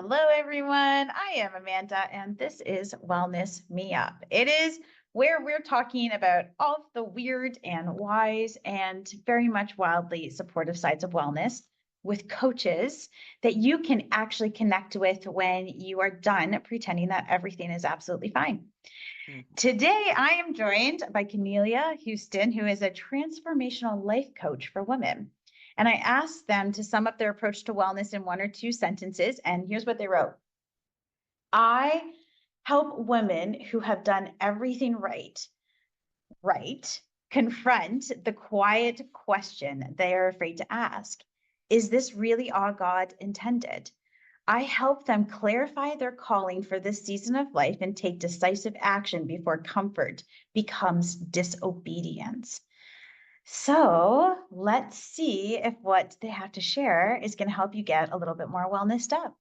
Hello, everyone. I am Amanda, and this is Wellness Me Up. It is where we're talking about all of the weird and wise and very much wildly supportive sides of wellness with coaches that you can actually connect with when you are done pretending that everything is absolutely fine. Mhm. Today, I am joined by Connelia Houston, who is a transformational life coach for women. And I asked them to sum up their approach to wellness in one or two sentences. And here's what they wrote: I help women who have done everything right, confront the quiet question they are afraid to ask. Is this really all God intended? I help them clarify their calling for this season of life and take decisive action before comfort becomes disobedience. So let's see if what they have to share is going to help you get a little bit more wellness up.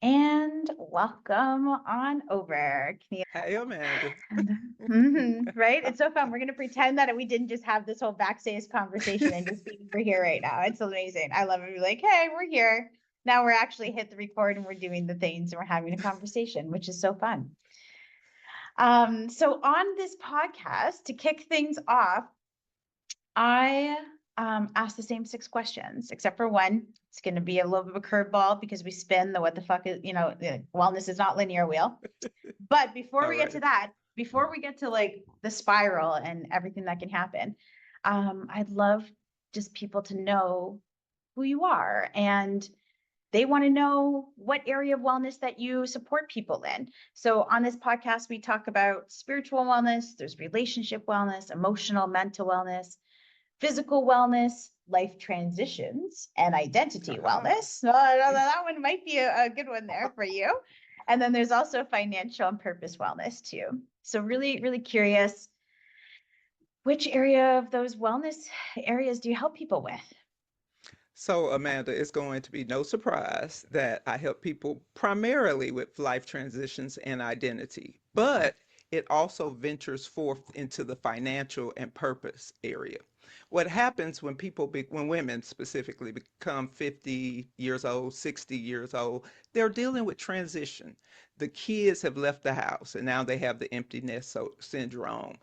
And welcome on over, Kenny. Hey, Amanda. Right? It's so fun. We're going to pretend that we didn't just have this whole backstage conversation and just we're here right now. It's amazing. I love it. We're like, hey, we're here. Now we're actually hit the record and we're doing the things and we're having a conversation, which is so fun. So on this podcast, to kick things off, I asked the same six questions, except for one. It's going to be a little bit of a curveball because we spin the what the fuck is, wellness is not linear wheel. But before All we get right. to that, before we get to like the spiral and everything that can happen, I'd love just people to know who you are, and they want to know what area of wellness that you support people in. So on this podcast, we talk about spiritual wellness, there's relationship wellness, emotional, mental wellness, physical wellness, life transitions, and identity Ah, wellness. So that one might be a good one there for you. And then there's also financial and purpose wellness too. So really, really curious, which area of those wellness areas do you help people with? so, Amanda, it's going to be no surprise that I help people primarily with life transitions and identity, but it also ventures forth into the financial and purpose area. What happens when when women specifically become 50 years old, 60 years old, they're dealing with transition. The kids have left the house and now they have the empty nest syndrome.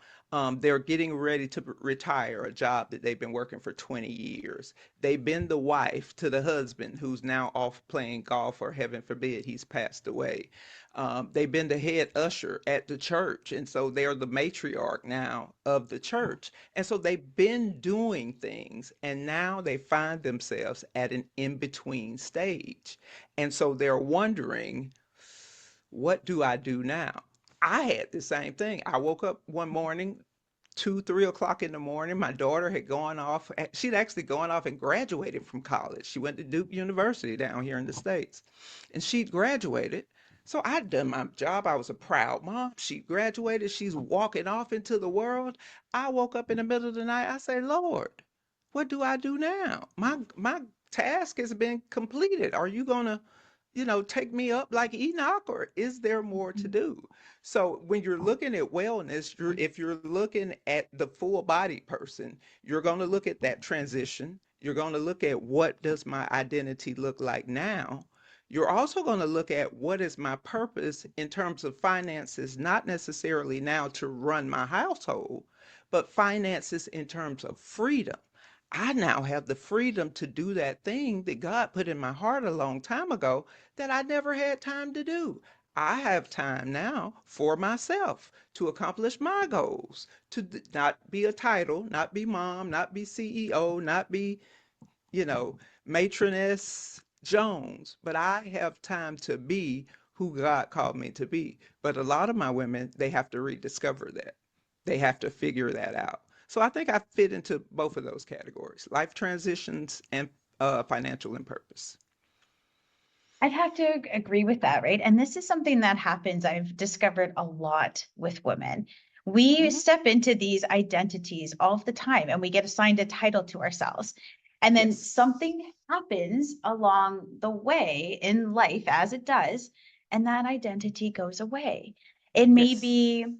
They're getting ready to retire a job that they've been working for 20 years. They've been the wife to the husband who's now off playing golf, or heaven forbid, he's passed away. They've been the head usher at the church, and so they're the matriarch now of the church. And so they've been doing things, and now they find themselves at an in between stage. And so they're wondering, what do I do now? I had the same thing. I woke up one morning, 2, 3 o'clock in the morning. My daughter had gone off. She'd actually gone off and graduated from college. She went to Duke University down here in the States. And she'd graduated. So I'd done my job. I was a proud mom. She graduated. She's walking off into the world. I woke up in the middle of the night. I say, Lord, what do I do now? My task has been completed. Are you gonna, take me up like Enoch, or is there more to do? So when you're looking at wellness, if you're looking at the full body person, you're going to look at that transition. You're going to look at what does my identity look like now. You're also going to look at what is my purpose in terms of finances, not necessarily now to run my household, but finances in terms of freedom. I now have the freedom to do that thing that God put in my heart a long time ago that I never had time to do. I have time now for myself to accomplish my goals, to not be a title, not be mom, not be CEO, not be, matroness Jones, but I have time to be who God called me to be. But a lot of my women, they have to rediscover that. They have to figure that out. So I think I fit into both of those categories: life transitions and financial and purpose. I'd have to agree with that, right? And this is something that happens, I've discovered a lot with women. We Hmm. step into these identities all the time and we get assigned a title to ourselves. And then Yes. something happens along the way in life, as it does, and that identity goes away. It may Yes. be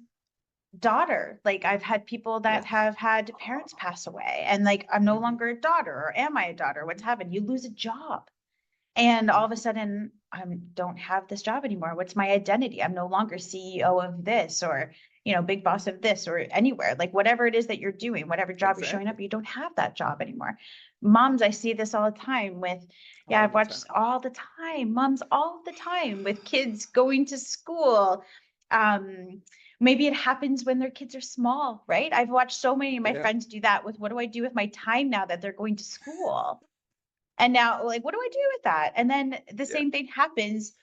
daughter. Like I've had people that Yes. have had parents pass away, and like I'm no Hmm. longer a daughter, or am I a daughter? What's happened? You lose a job, And all of a Mhm. sudden, I don't have this job anymore. What's my identity? I'm no longer CEO of this, or, big boss of this, or anywhere, like whatever it is that you're doing, whatever job you're showing Exactly. up, you don't have that job anymore. Moms, I see this all the time with, yeah, All I've the watched time. all the time, moms all the time with kids going to school. Um, Maybe it happens when their kids are small, right? I've watched so many of my Yeah. friends do that with, what do I do with my time now that they're going to school? And now, like, what do I do with that? And then the Yeah. same thing happens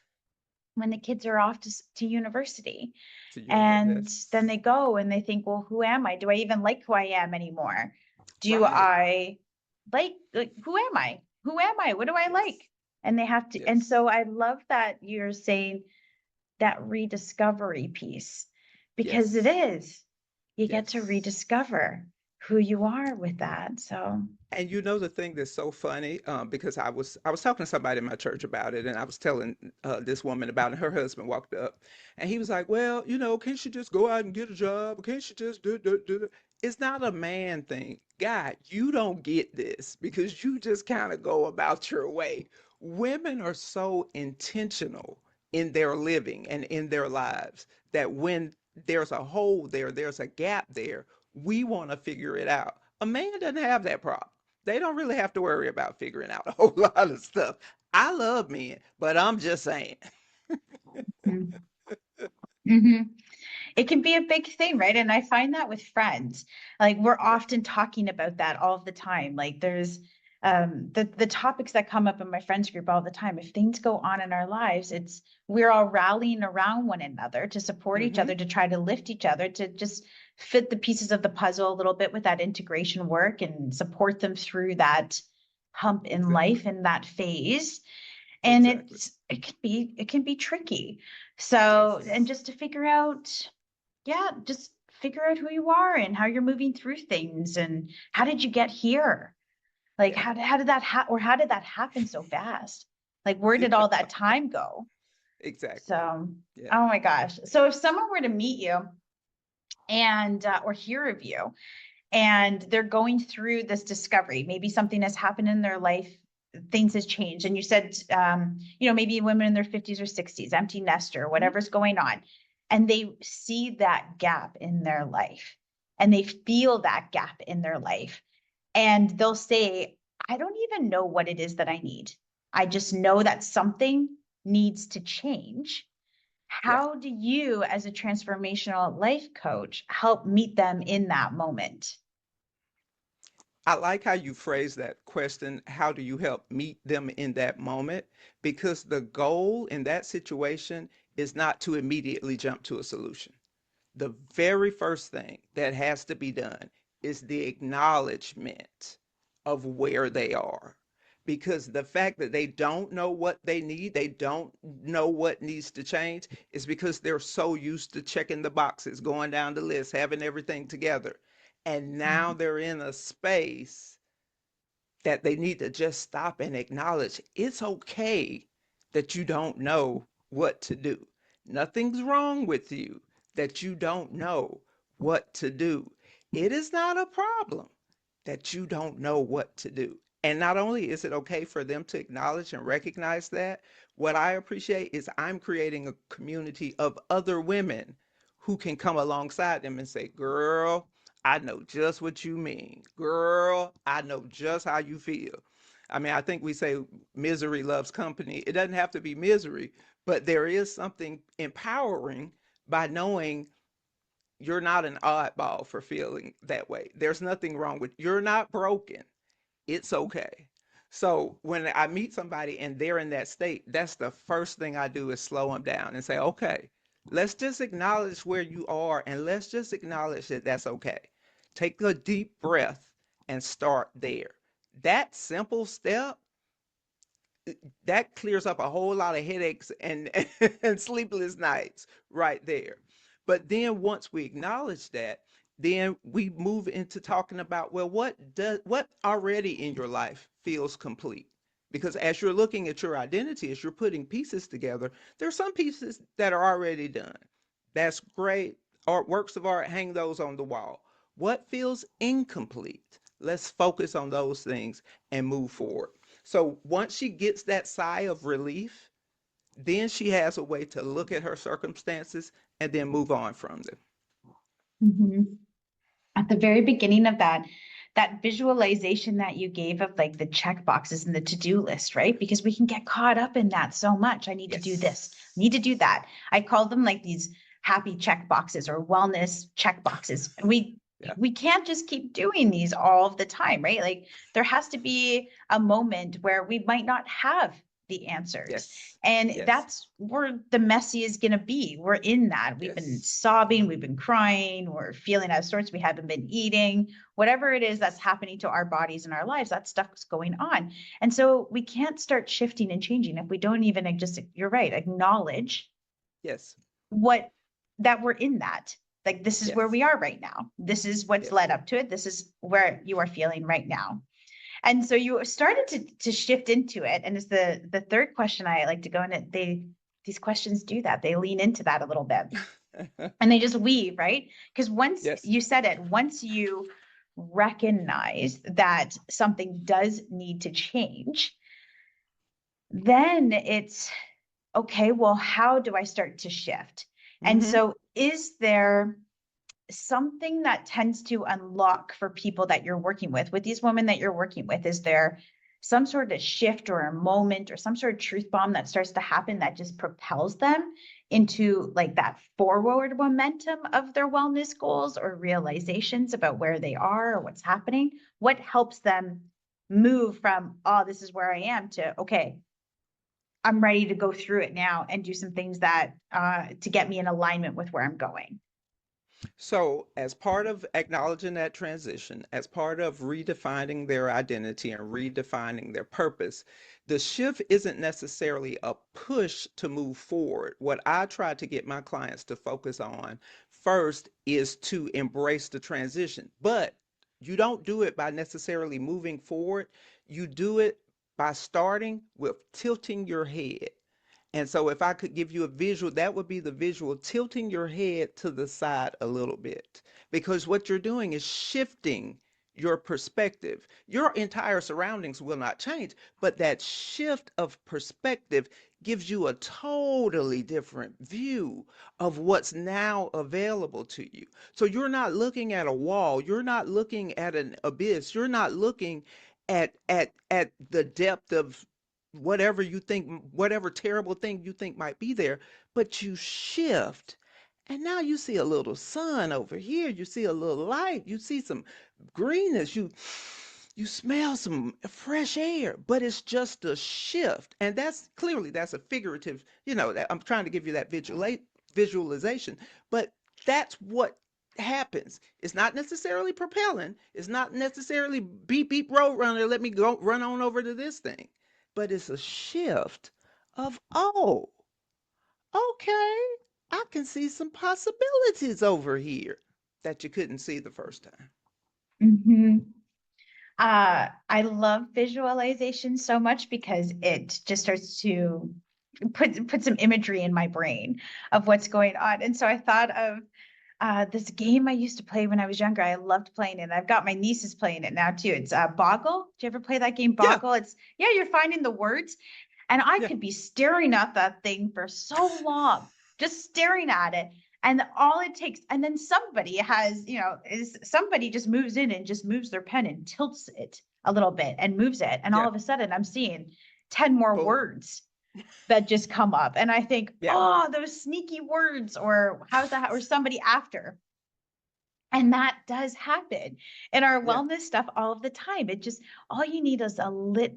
when the kids are off to university. To university. And then Yes. they go and they think, well, who am I? Do I even like who I am anymore? Do Right. I like who am I? Who am I? What do I Yes. like? And they have to, and Yes. so I love that you're saying that rediscovery piece, because it Yes. is, you get to Yes. rediscover who you are with that. So, And you know the thing that's so funny, because I was talking to somebody in my church about it, and I was telling this woman about it. Her husband walked up, and he was like, "Well, can't she just go out and get a job? Can't she just do?" It's not a man thing, God. You don't get this because you just kind of go about your way. Women are so intentional in their living and in their lives that when there's a hole there, there's a gap there, we want to figure it out. A man doesn't have that problem. They don't really have to worry about figuring out a whole lot of stuff. I love men, but I'm just saying. mm-hmm. It can be a big thing, right? And I find that with friends, like we're Yeah. often talking about that all the time. Like there's the topics that come up in my friends group all the time. If things go on in our lives, it's we're all rallying around one another to support each Mm-hmm. other, to try to lift each other, to just fit the pieces of the puzzle a little bit with that integration work and support them through that hump in life Exactly. and that phase. And Exactly. it can be tricky. So, and Yes. just to figure out, yeah, just figure out who you are and how you're moving through things and how did you get here? Like Yeah. how did that or how did that happen so fast? Like where did all that time go? Exactly. So, Yeah. oh my gosh. So if someone were to meet you and or hear of you and they're going through this discovery, maybe something has happened in their life, things has changed, and you said maybe women in their 50s or 60s, empty nester, Mhm. whatever's going on, and they see that gap in their life and they feel that gap in their life, and they'll say, I don't even know what it is that I need. I just know that something needs to change. Yeah. How do you, as a transformational life coach, help meet them in that moment? I like how you phrase that question. How do you help meet them in that moment? Because the goal in that situation is not to immediately jump to a solution. The very first thing that has to be done is the acknowledgement of where they are. Because the fact that they don't know what they need, they don't know what needs to change, is because they're so used to checking the boxes, going down the list, having everything together. And now they're in a space that they need to just stop and acknowledge it's okay that you don't know what to do. Nothing's wrong with you that you don't know what to do. It is not a problem that you don't know what to do. And not only is it okay for them to acknowledge and recognize that, what I appreciate is I'm creating a community of other women who can come alongside them and say, girl, I know just what you mean. Girl, I know just how you feel. I mean, I think we say misery loves company. It doesn't have to be misery, but there is something empowering by knowing you're not an oddball for feeling that way. There's nothing wrong with you're not broken. It's okay. So when I meet somebody and they're in that state, that's the first thing I do is slow them down and say, okay, let's just acknowledge where you are and let's just acknowledge that that's okay. Take a deep breath and start there. That simple step, that clears up a whole lot of headaches and, and sleepless nights right there. But then once we acknowledge that, then we move into talking about, well, what already in your life feels complete? Because as you're looking at your identity, as you're putting pieces together, there are some pieces that are already done. That's great. Art, works of art, hang those on the wall. What feels incomplete? Let's focus on those things and move forward. So once she gets that sigh of relief, then she has a way to look at her circumstances and then move on from them. Mhm. At the very beginning of that visualization that you gave of like the check boxes and the to-do list, right? Because we can get caught up in that so much. I need to do this, Yes. I need to do that. I call them like these happy check boxes or wellness check boxes. And Yeah. we can't just keep doing these all of the time, right? Like there has to be a moment where we might not have the answers. Yes. And Yes. that's where the messy is going to be. We're in that. We've been Yes. sobbing, we've been crying, we're feeling out of sorts, we haven't been eating, whatever it is that's happening to our bodies and our lives, that stuff's going on. And so we can't start shifting and changing if we don't even just, you're right, acknowledge Yes. what that we're in that. Like this is where Yes. we are right now. This is what's Yes. led up to it. This is where you are feeling right now. And so you started to shift into it. And it's the third question I like to go in it. These questions do that. They lean into that a little bit and they just weave, right? Because once Yes. you said it, once you recognize that something does need to change, then it's okay, well, how do I start to shift? And Mm-hmm. so is there something that tends to unlock for people that you're working with these women that you're working with? Is there some sort of shift or a moment or some sort of truth bomb that starts to happen that just propels them into like that forward momentum of their wellness goals or realizations about where they are or what's happening? What helps them move from, oh, this is where I am, to, okay, I'm ready to go through it now and do some things that to get me in alignment with where I'm going? So, as part of acknowledging that transition, as part of redefining their identity and redefining their purpose, the shift isn't necessarily a push to move forward. What I try to get my clients to focus on first is to embrace the transition. But you don't do it by necessarily moving forward, you do it by starting with tilting your head. And so if I could give you a visual, that would be the visual, tilting your head to the side a little bit. Because what you're doing is shifting your perspective. Your entire surroundings will not change, but that shift of perspective gives you a totally different view of what's now available to you. So you're not looking at a wall, you're not looking at an abyss, you're not looking at the depth of whatever you think, whatever terrible thing you think might be there, but you shift. And now you see a little sun over here, you see a little light, you see some greenness, you smell some fresh air, but it's just a shift. And that's clearly that's a figurative, I'm trying to give you that visualization, but that's what happens. It's not necessarily propelling, it's not necessarily beep beep road runner, let me go run on over to this thing, but it's a shift of, oh, okay, I can see some possibilities over here that you couldn't see the first time. Mm-hmm. I love visualization so much because it just starts to put some imagery in my brain of what's going on. And so I thought of this game I used to play when I was younger. I loved playing it. I've got my nieces playing it now too. It's Boggle. Do you ever play that game, Yeah, Boggle? It's, yeah, you're finding the words. And I yeah, could be staring at that thing for so long, just staring at it. And all it takes, and then somebody has, is somebody just moves in and just moves their pen and tilts it a little bit and moves it. And all yeah, of a sudden I'm seeing 10 more boom, words that just come up. And I think, yeah, oh, those sneaky words, or how's that, or somebody after. And that does happen in our yeah, wellness stuff all of the time. It just, all you need is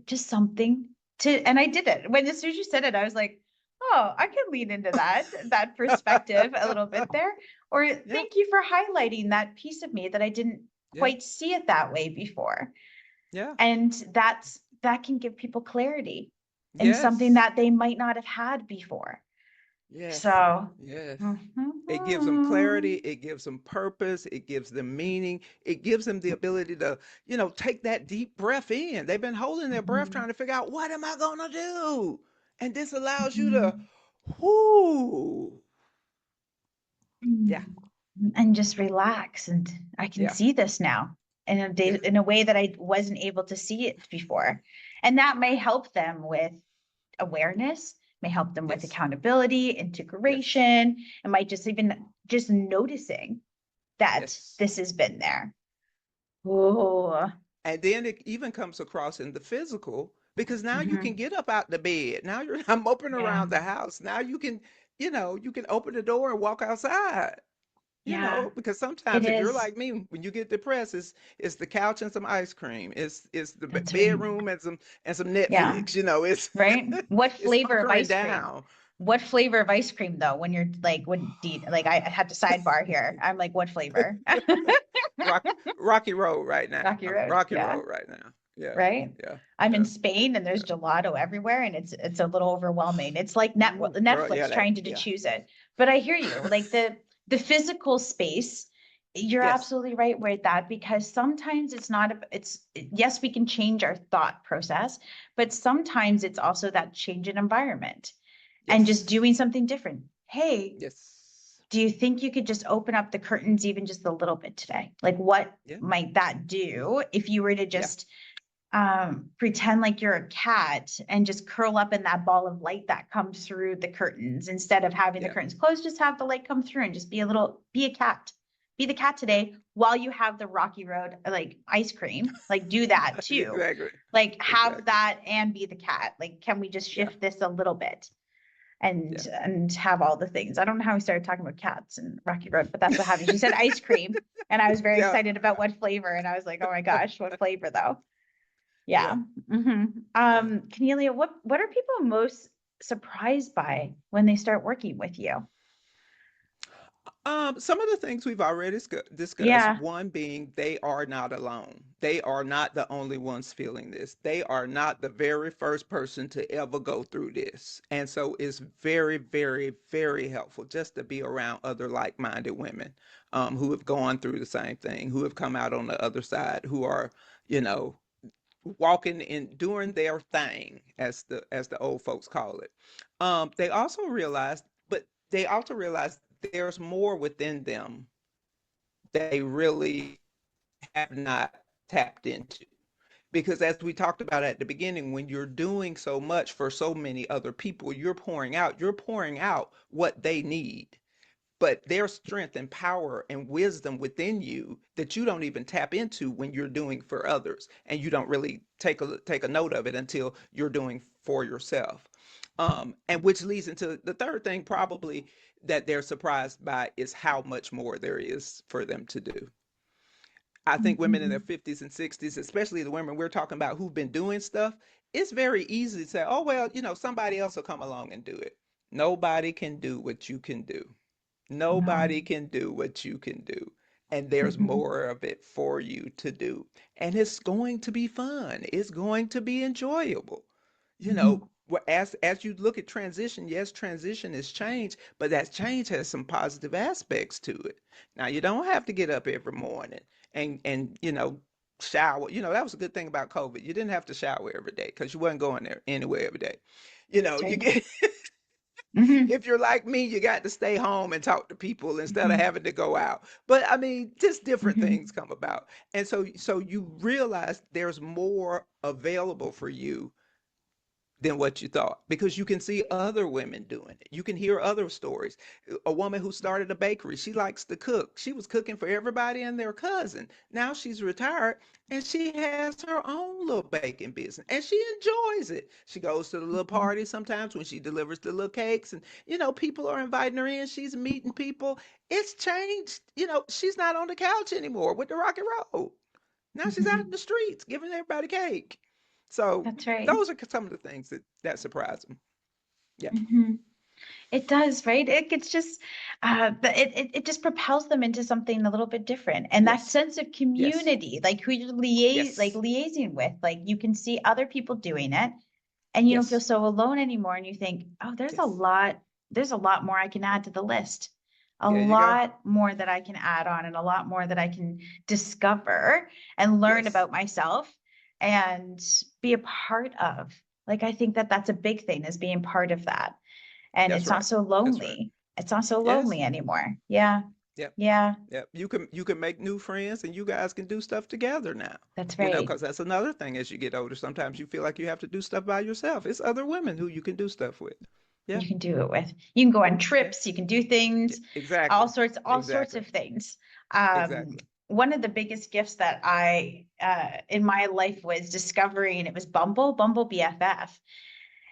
just something to, and I did it. When as soon as you said it, I was like, oh, I can lean into that perspective a little bit there. Or yeah, thank you for highlighting that piece of me that I didn't yeah, quite see it that way before. yeah, And that can give people clarity in something yes, that they might not have had before. yes, So, yes. It gives them clarity, mhm. it gives them purpose, it gives them meaning, it gives them the ability to, take that deep breath in. They've been holding their breath Mhm. trying to figure out, what am I going to do? And this allows you to, Mhm. whoo, yeah, Mm. And just relax. And I can yeah, see this now in yeah, in a way that I wasn't able to see it before. And that may help them with awareness, may help them with Yes. accountability, Yes. integration. It might just even just noticing that Yes. this has been there. Oh, And then it even comes across in the physical because now you can mm-hmm. get up out the bed. Now you're I'm moping Yeah, around the house. Now you can, you can open the door and walk outside. yeah, Because it sometimes if you're is. like me, when you get depressed, it's the couch and some ice cream. It's the That's right. bedroom and some Yeah, Netflix. It's right. What it's flavor of hunkering ice cream? down. What flavor of ice cream though? When you're like, when do you, like I had to sidebar here. I'm like, what flavor? Rock Rocky Road right now. Rocky Road. Rocky Yeah, Road right now. Yeah, right. yeah, I'm in yeah, Spain and there's yeah. gelato everywhere and it's a little overwhelming. It's like Ooh, girl, yeah, Netflix trying to yeah. choose it. But I hear you. Like the physical space, you're Yes, absolutely right with that because sometimes it's not it's yes, we can change our thought process, but sometimes it's also that change in environment and just yes, doing something different. Hey, yes. do you think you could just open up the curtains even just a little bit today? Like what Yeah, might that do if you were to yeah, just pretend like you're a cat and just curl up in that ball of light that comes through the curtains instead of having the yeah. curtains closed, just have the light come through and just be a cat. Be the cat today while you have the Rocky Road like ice cream. Like do that too. Exactly, Like have exactly. that and be the cat. Like can we just Yeah, shift this a little bit? yeah. And have all the things. I don't know how we started talking about cats and Rocky Road, but that's what happened. She said ice cream, and I was very Yeah, excited about what flavor, and I was like, oh my gosh, what flavor though? yeah, Yeah. Hmm. yeah. Cornelia, what are people most surprised by when they start working with you? Some of the things we've already discussed, Yeah. one being they are not alone. They are not the only ones feeling this. They are not the very first person to ever go through this. And so it's very, very, very helpful just to be around other like-minded women who have gone through the same thing, who have come out on the other side, who are, you know, walking in doing their thing as the old folks call it. They also realized, but they also realized there's more within them they really have not tapped into. Because as we talked about at the beginning, when you're doing so much for so many other people, you're pouring out what they need. But there's strength and power and wisdom within you that you don't even tap into when you're doing for others, and you don't really take a note of it until you're doing for yourself. And which leads into the third thing, probably that they're surprised by is how much more there is for them to do. I think women in their Mhm. 50s and 60s, especially the women we're talking about who've been doing stuff, it's very easy to say, oh, well, somebody else will come along and do it. Nobody can do what you can do. No. Nobody can do what you can do. And there's Mhm. more of it for you to do. And it's going to be fun. It's going to be enjoyable. Mhm. As you look at transition, yes, transition is change, but that change has some positive aspects to it. Now you don't have to get up every morning and shower. That was a good thing about COVID. You didn't have to shower every day because you wasn't going there anywhere every day. That's You right. get Mhm. if you're like me, you got to stay home and talk to people instead of Mhm. having to go out. But I mean, just different things Mhm. come about. And so you realize there's more available for you than what you thought because you can see other women doing it. You can hear other stories. A woman who started a bakery, she likes to cook. She was cooking for everybody and their cousin. Now she's retired and she has her own little baking business and she enjoys it. She goes to the little Mhm. parties sometimes when she delivers the little cakes and people are inviting her in. She's meeting people. It's changed. She's not on the couch anymore with the Rocky Road. Now she's out in Mhm. the streets giving everybody cake. So That's right. those are some of the things that surprise them. Yeah. Mhm. It does, right? It's just it just propels them into something a little bit different. And that Yes. sense of Yes. community, like who you're Yes. liaising with, like you can see other people doing it and you don't feel Yes. so alone anymore. And you think, oh, Yes. there's a lot more I can add to the list. A There you go. lot more that I can add on and a lot more that I can discover and learn Yes. about myself and be a part of. Like I think that that's a big thing is being part of that and That's it's not right. so That's right. lonely. It's not so Yes. lonely anymore. Yeah. Yep. Yeah, Yep. You can make new friends and you guys can do stuff together now. that's You know, right. because that's another thing as you get older. Sometimes you feel like you have to do stuff by yourself. It's other women who you can do stuff with. Yeah. You can do it with. You can go on Yeah. trips, you can do Yeah. things, Exactly. all sorts Exactly. of things. Um, Exactly. one of the biggest gifts that I in my life was discovering it was Bumble BFF.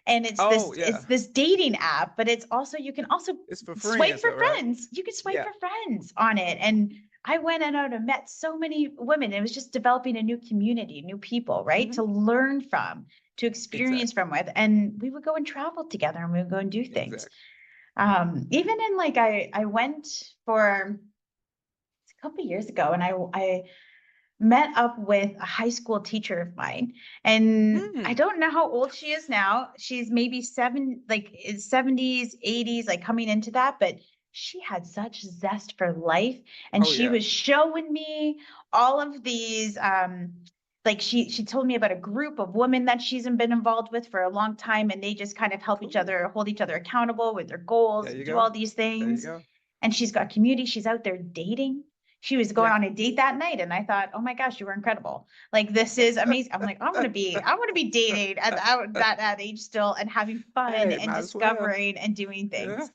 And Oh, yeah. it's this dating app, but it's also you can also It's for swipe friends for though, right? friends. You can swipe Yeah. for friends on it. And I went out and met so many women. It was just developing a new community, new people, right? Hmm. To learn from, to experience Exactly. from with. And we would go and travel together and we would go and do things. Exactly. Even in like I went for a couple of years ago and I met up with a high school teacher of mine. And I Mm. don't know how old she is now. She's maybe like in 70s, 80s, like coming into that, but she had such zest for life. And Oh, she yeah. was showing me all of these like she told me about a group of women that she's been involved with for a long time, and they just kind of help each Cool. other, hold each other accountable with their goals There and you do all go. these There you things. go. And she's got community. She's out there dating. She was going Yeah. on a date that night, and I thought, oh my gosh, you were incredible. Like this is amazing. I'm like, I want to be dating at that age still and having fun Hey, and might as well. discovering and doing Yeah. things.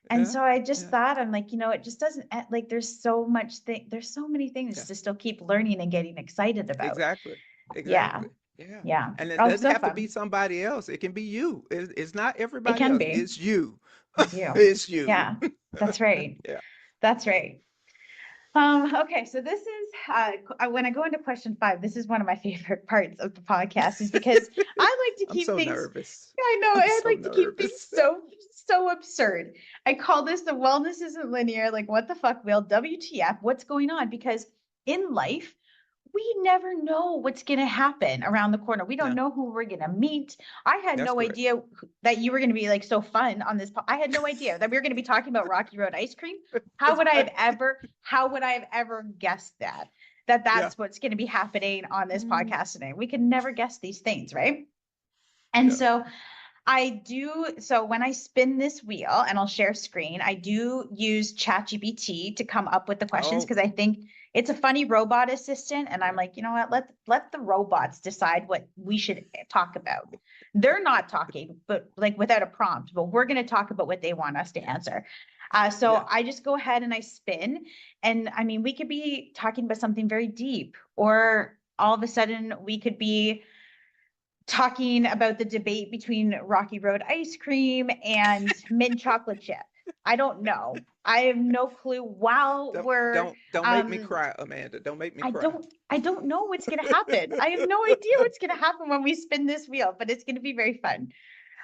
And Yeah. so I just Yeah. thought, I'm like, it just doesn't like there's so many things Yeah. to still keep learning and getting excited about. Exactly. Yeah. Exactly. Yeah. Yeah. And it Oh, doesn't so have to be fun. somebody else. It can be you. It's not It everybody can else. be. It's you. It's you. It's you. Yeah. That's right. Yeah. That's right. Okay, so this is when I go into question 5, this is one of my favorite parts of the podcast, is because I like to I'm keep so things, nervous. I know, I'm I so like to keep things nervous. so absurd. I call this the wellness isn't linear, like what the fuck, Will, WTF, what's going on? Because in life, we never know what's going to happen around the corner. We don't No, know who we're going to meet. I had that's no correct. idea that you were going to be like so fun on this. I had no idea that we were going to be talking about Rocky Road ice cream. How would I have ever guessed that Yeah. that's what's going to be happening on this Mm. podcast today? We could never guess these things, right? And Yeah. so I do. So when I spin this wheel and I'll share screen, I do use ChatGPT to come up with the questions Oh, because I think it's a funny robot assistant. And I'm yeah. like, you know what? Let the robots decide what we should talk about. They're not talking, but like without a prompt, but we're going to talk about what they want us to Yeah. answer. So Yeah. I just go ahead and I spin. And I mean, we could be talking about something very deep, or all of a sudden we could be talking about the debate between Rocky Road ice cream and mint chocolate chip. I don't know. I have no clue. While we're Don't make me um cry, Amanda. Don't make me cry. I don't know what's gonna happen. I have no idea what's gonna happen when we spin this wheel, but it's gonna be very fun.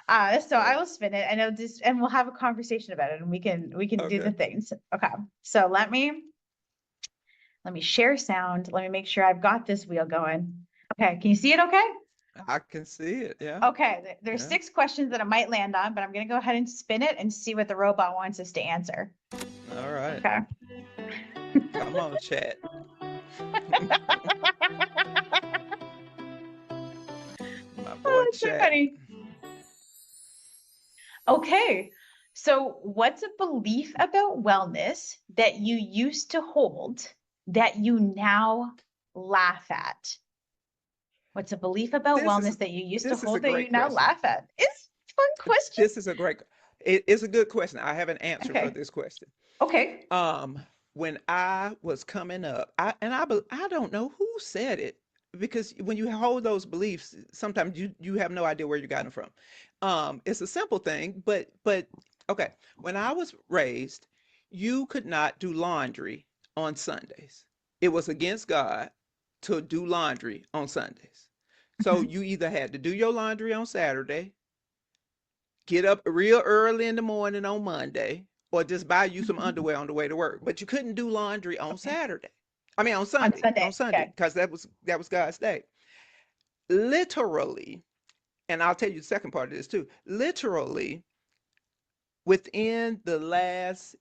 So I Oh, will spin it and we'll have a conversation about it, and we can do okay. the things. Okay. So let me share sound. Let me make sure I've got this wheel going. Okay, can you see it okay? I can see it. Yeah. Okay, there's Yeah. 6 questions that it might land on, but I'm going to go ahead and spin it and see what the robot wants us to answer. All right. Okay. Come on, chat. My boy Oh, it's so chat. funny. Okay. So, what's a belief about wellness that you used to hold that you now laugh at? What's a belief about This wellness is that you used to this is a hold that you great now question. laugh at? It's a fun question. This is a great. It's a good question. I have an answer for Okay. this question. Okay. Um, when I was coming up, I don't know who said it because when you hold those beliefs, sometimes you have no idea where you got them from. It's a simple thing, but okay. When I was raised, you could not do laundry on Sundays. It was against God to do laundry on Sundays. So Mhm. you either had to do your laundry on Saturday, get up real early in the morning on Monday, or just buy you some Mhm. underwear on the way to work. But you couldn't do laundry on Okay. Saturday. I mean On On Sunday. Sunday, Okay. because that was God's day. Literally, and I'll tell you the second part of this too. Literally, within the last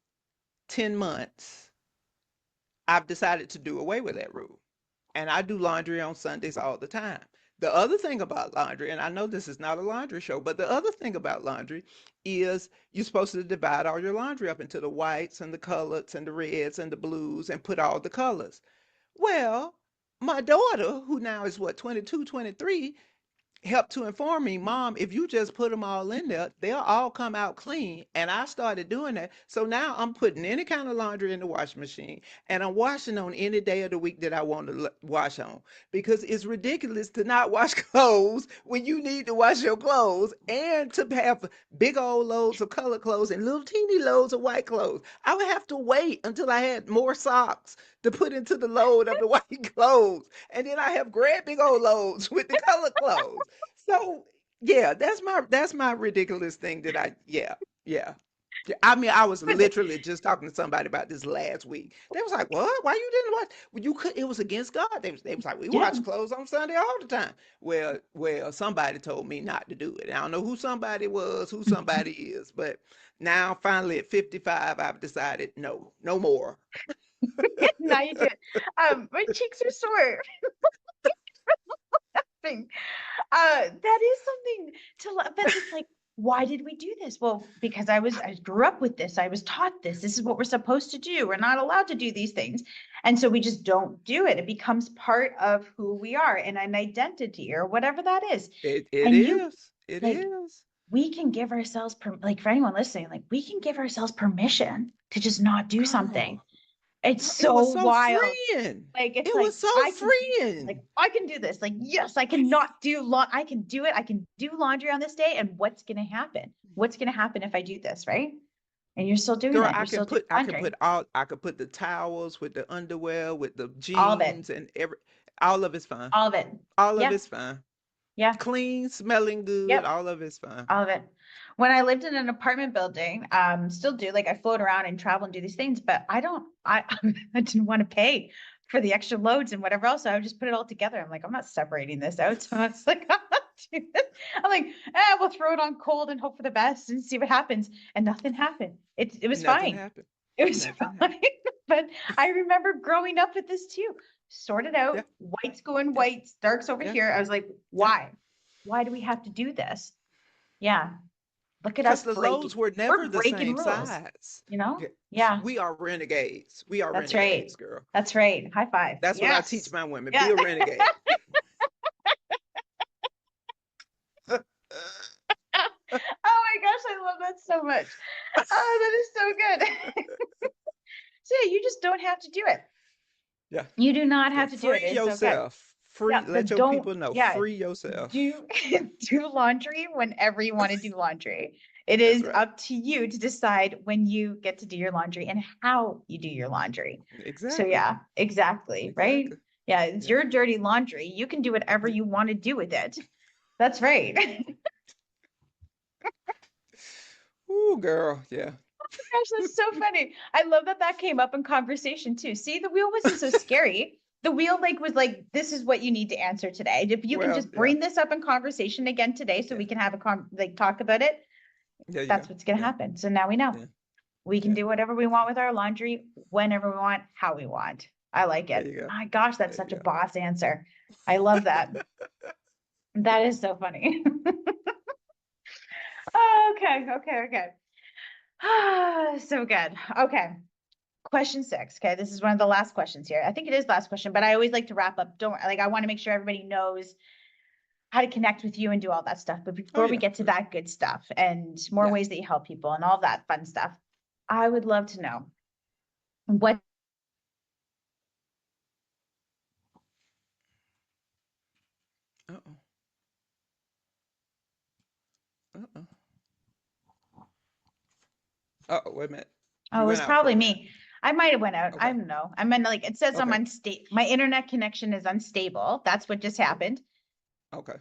10 months, I've decided to do away with that rule. And I do laundry on Sundays all the time. The other thing about laundry, and I know this is not a laundry show, but the other thing about laundry is you're supposed to divide all your laundry up into the whites and the coloreds and the reds and the blues and put all the colors. Well, my daughter, who now is what, 22, 23, helped to inform me, Mom, if you just put them all in there, they'll all come out clean. And I started doing that. So now I'm putting any kind of laundry in the washing machine and I'm washing on any day of the week that I want to wash on, because it's ridiculous to not wash clothes when you need to wash your clothes and to have big old loads of color clothes and little teeny loads of white clothes. I would have to wait until I had more socks to put into the load of the white clothes. And then I have great big old loads with the color clothes. So yeah, that's my ridiculous thing that I yeah, yeah. I mean, I was But literally just talking to somebody about this last week. They was like, "What? Why you didn't watch? Well, you could. It was against God." They was like, "We yeah, watch clothes on Sunday all the time." Well, somebody told me not to do it. I don't know who somebody was, who somebody is, but now finally at 55, I've decided no, no more. now you do it. My cheeks are sore. Thing. That is something but it's like, why did we do this? Well, because I grew up with this. I was taught this. This is what we're supposed to do. We're not allowed to do these things. And so we just don't do it. It becomes part of who we are and an identity or whatever that is. It And you is. It like, is. we can give ourselves, like for anyone listening, like we can give ourselves permission to just not do something. Girl. It's It so was so wild. freeing. Like it's It like was so I can do this. Like freeing. I can do this. Like yes, I cannot do I can do it. I can do laundry on this day. And what's gonna happen? What's gonna happen if I do this, right? And you're still doing Girl, that. You're still doing laundry. I could put the towels with the underwear, with the All of it. jeans and all of it's fine. All of it. All of Yeah. it's fine. Yeah. Clean, smelling good, Yep. all of it's fine. All of it. When I lived in an apartment building, still do like I float around and travel and do these things, but I I didn't want to pay for the extra loads and whatever else. So I would just put it all together. I'm like, I'm not separating this out. So I was like, I'm not doing this. I'm like, we'll throw it on cold and hope for the best and see what happens. And nothing happened. It was Nothing fine. happened. It was Nothing fine. happened. But I remember growing up with this too. Sort it out. Yeah, Whites going yeah, whites, darks over yeah, here. I was like, yeah. why? Why do we have to do this? Yeah. Look at Because us the breaking. loads were We're never the breaking same rules, size. you know? Yeah, Yeah, we are renegades. We are that's right. renegades, girl. That's right. High five. That's what I teach Yes. my women. Be Yeah. a renegade. Oh my gosh, I love that so much. Oh, that is so good. So yeah, you just don't have to do it. Yeah. You do not Yeah. have to do it. Free It's okay. yourself. Free, Yeah, let but your don't, people know. yeah, Free yourself. do do laundry whenever you want to do laundry. It That's is right. up to you to decide when you get to do your laundry and how you do your laundry. So Exactly. yeah, exactly, right? Exactly. Yeah, it's Yeah. your dirty laundry. You can do whatever Yeah. you want to do with it. That's right. Ooh, girl. Yeah. Gosh, that's so funny. I love that that came up in conversation too. See, the wheel wasn't so scary. The wheel like was like, this is what you need to answer today. If you can Well, just yeah. bring this up in conversation again today, so Yeah. we can have a like talk about it, There you go. that's what's gonna Yeah. happen. So now we know. Yeah. We can Yeah. do whatever we want with our laundry, whenever we want, how we want. I like There it. you go. My gosh, that's There such a you boss answer. I love that. That is so funny. Okay, okay, okay. So good. Okay. Question 6. Okay, this is one of the last questions here. I think it is last question, but I always like to wrap up. Don't like I want to make sure everybody knows how to connect with you and do all that stuff. But Oh before we yeah. get to that good stuff and more Yeah. ways that you help people and all that fun stuff, I would love to know what Uh-oh. Uh-oh. Uh-oh. Wait a minute. oh, You it was went out for probably a minute. me. I might have went out. I Okay. don't know. I'm in like it says I'm Okay. unstable. My internet connection is unstable. That's what just happened. Okay.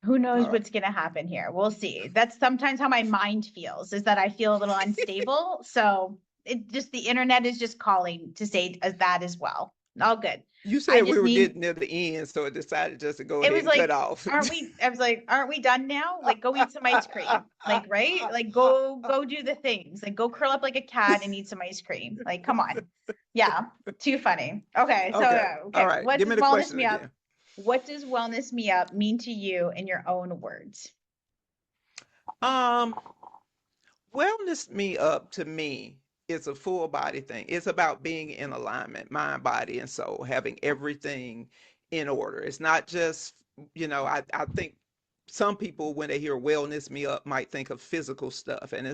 Who knows All right. what's going to happen here? We'll see. That's sometimes how my mind feels is that I feel a little unstable. So it just the internet is just calling to say that as well. All good. You I said we just were need getting near the end, so it decided just to go it ahead was and cut like, off. I was like, aren't we done now? Like go eat some ice cream. Like, right? Like go do the things. Like go curl up like a cat and eat some ice cream. Like, come on. Yeah, too funny. Okay, so Okay. All okay, right. what's Give me this the wellness question me up? again. What does wellness me up mean to you in your own words? Um, Wellness me up to me is a full body thing. It's about being in alignment, mind, body, and soul, having everything in order. It's not just, I think some people, when they hear wellness me up, might think of physical stuff. And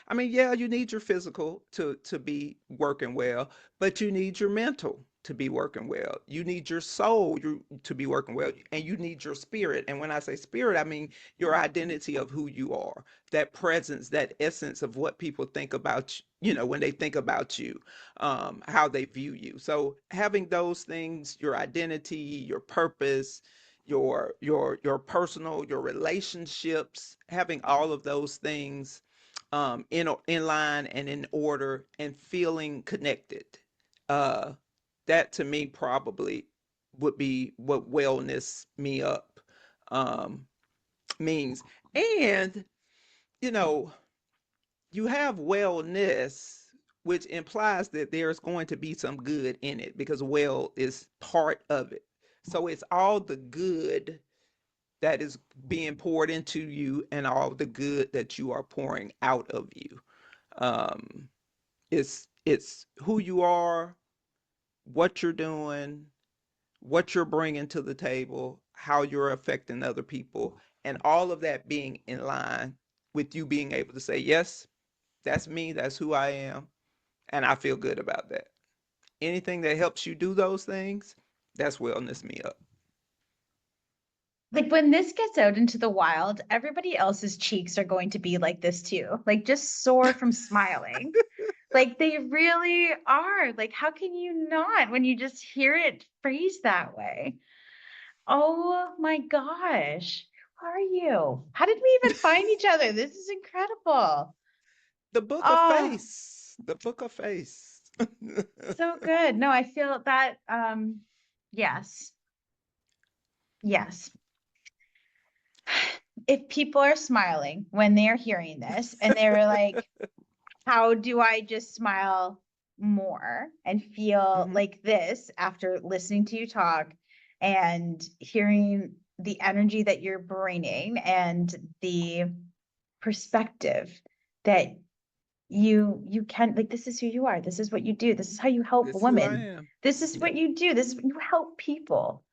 I mean, yeah, you need your physical to be working well, but you need your mental to be working well. You need your soul to be working well, and you need your spirit. And when I say spirit, I mean your identity of who you are, that presence, that essence of what people think about when they think about you, how they view you. So having those things, your identity, your purpose, your personal, your relationships, having all of those things in line and in order and feeling connected. Uh, that to me probably would be what wellness me up um, means. And you know, you have wellness, which implies that there's going to be some good in it because well is part of it. So it's all the good that is being poured into you and all the good that you are pouring out of you. Um, it's who you are, what you're doing, what you're bringing to the table, how you're affecting other people, and all of that being in line with you being able to say, yes, that's me, that's who I am, and I feel good about that. Anything that helps you do those things, that's wellness me up. Like when this gets out into the wild, everybody else's cheeks are going to be like this too, like just sore from smiling. Like they really are. Like, how can you not when you just hear it phrased that way? Oh my gosh. How are you? How did we even find each other? This is incredible. The book of Oh, face. The book of face. so good. No, I feel that yes. Yes. If people are smiling when they're hearing this and they're like, how do I just smile more and feel Hmm. like this after listening to you talk and hearing the energy that you're bringing and the perspective that you can, like, this is who you are, this is what you do, this is how you help This is who I women, am. this is what Yep. you do, this is what you help people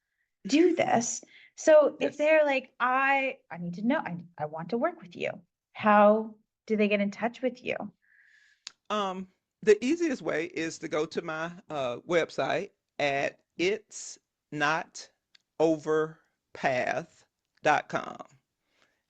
do this. So if Yes. they're like, I need to know, I want to work with you, how do they get in touch with you? Um, the easiest way is to go to my website at it's not overpath.com.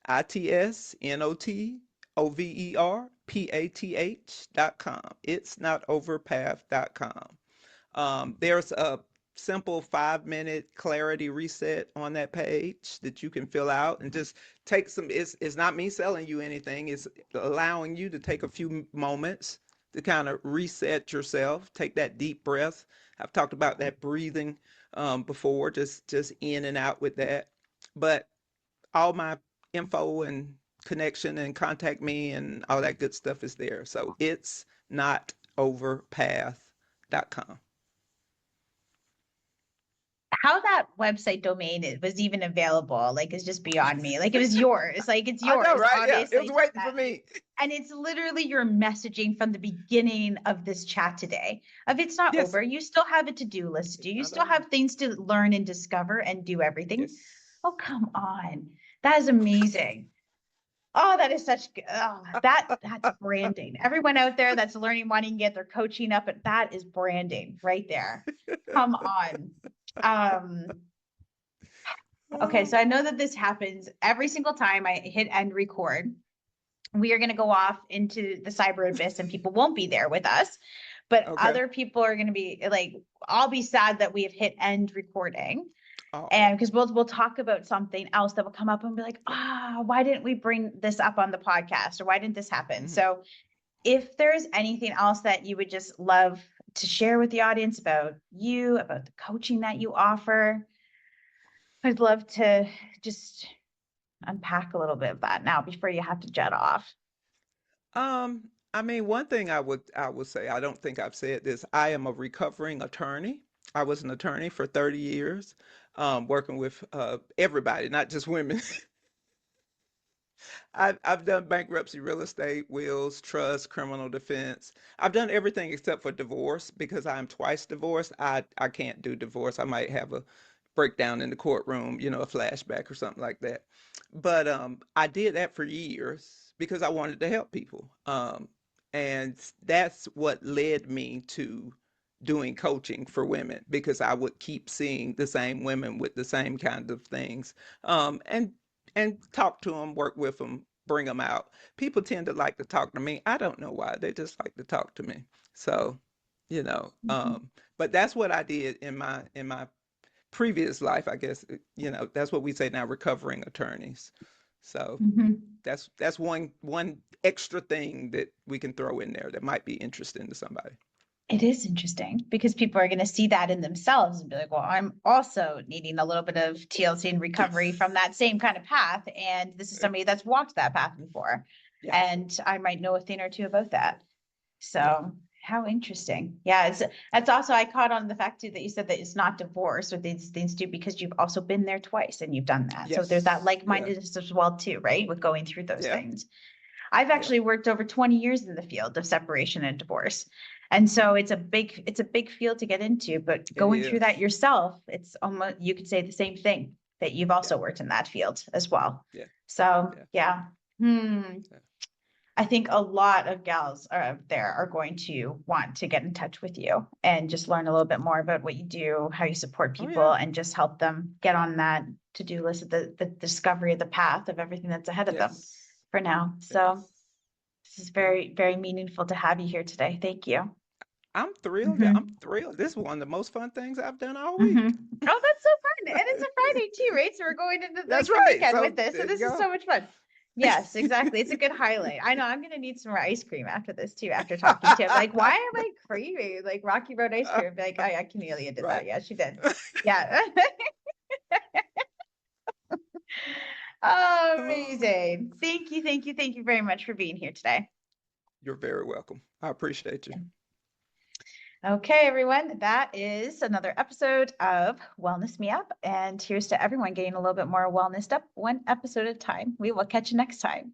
ITSNOTOVERPATH.com. It's not overpath.com. There's a simple 5 minute clarity reset on that page that you can fill out and just take some. It's not me selling you anything, it's allowing you to take a few moments to kind of reset yourself, take that deep breath. I've talked about that breathing before, just in and out with that. But all my info and connection and contact me and all that good stuff is there. So it's not overpath.com. How that website domain was even available, like, is just beyond me. Like, it was yours, like, it's I know, yours, right? Yeah, it was obviously, to waiting for that. me. And it's literally your messaging from the beginning of this chat today. Of it's not Yes, over. You still have a to-do list to do. it's You not still over. have things to learn and discover and do everything. Yes. Oh, come on. That is amazing. Oh, that is such oh, that's branding. Everyone out there that's learning, wanting to get their coaching up, but that is branding right there. Come on. Um, okay, so I know that this happens every single time I hit end record. We are going to go off into the cyber abyss and people won't be there with us, but Okay. other people are going to be like, I'll be sad that we have hit end recording. Oh, And because we'll talk about something else that will come up and be like, why didn't we bring this up on the podcast, or why didn't this happen? mhm. So if there's anything else that you would just love to share with the audience about you, about the coaching that you offer, I'd love to just unpack a little bit of that now before you have to jet off. I mean, one thing I would say, I don't think I've said this. I am a recovering attorney. I was an attorney for 30 years. working with everybody, not just women. I've done bankruptcy, real estate, wills, trust, criminal defense. I've done everything except for divorce because I'm twice divorced. I can't do divorce. I might have a breakdown in the courtroom, a flashback or something like that. But I did that for years because I wanted to help people. And that's what led me to doing coaching for women because I would keep seeing the same women with the same kind of things. And talk to them, work with them, bring them out. People tend to like to talk to me. I don't know why. They just like to talk to me. So, you know, Mhm. but that's what I did in my previous life, I guess. That's what we say now, recovering attorneys. So Mhm. that's one extra thing that we can throw in there that might be interesting to somebody. It is interesting because people are going to see that in themselves and be like, well, I'm also needing a little bit of TLC and recovery from that same kind of path. And this is somebody that's walked that path before. Yeah, And I might know a thing or two about that. yeah. So how interesting. Yeah, that's also I caught on the fact too that you said that it's not divorce or these things too, because you've also been there twice and you've done that. So there's that Yes. Yeah. like-mindedness as well too, right? With going through those Yeah. things. I've Yeah. actually worked over 20 years in the field of separation and divorce. And so it's a big field to get into, but It going through that is. yourself, it's almost you could say the same thing that you've Yeah. also worked in that field as well. Yeah. So Yeah. yeah. Hmm. Yeah. I think a lot of gals are out there are going to want to get in touch with you and just learn a little bit more about what you do, how you support Oh people, yeah. and just help them get on that to-do list of the discovery of the path of everything that's ahead of them Yes. for now. So Yes. this is Yeah. very, very meaningful to have you here today. Thank you. I'm thrilled. I'm Hmm. thrilled. This is one of the most fun things I've done all Hmm. week. Oh, that's so fun. And it's a Friday too, right? So we're going into That's like the right. weekend So with this. So there you this is go. so much fun. Yes, exactly. It's a good highlight. I know I'm gonna need some more ice cream after this too, after talking to him. Like, why am I craving like Rocky Road ice cream? Be like, oh yeah, Cornelia did Right. that. Yeah, she did. Yeah. Oh, amazing. Thank you, thank you, thank you very much for being here today. You're very welcome. I appreciate you. Okay, everyone, that is another episode of Wellness Me Up. And here's to everyone getting a little bit more wellnessed up, one episode at a time. We will catch you next time.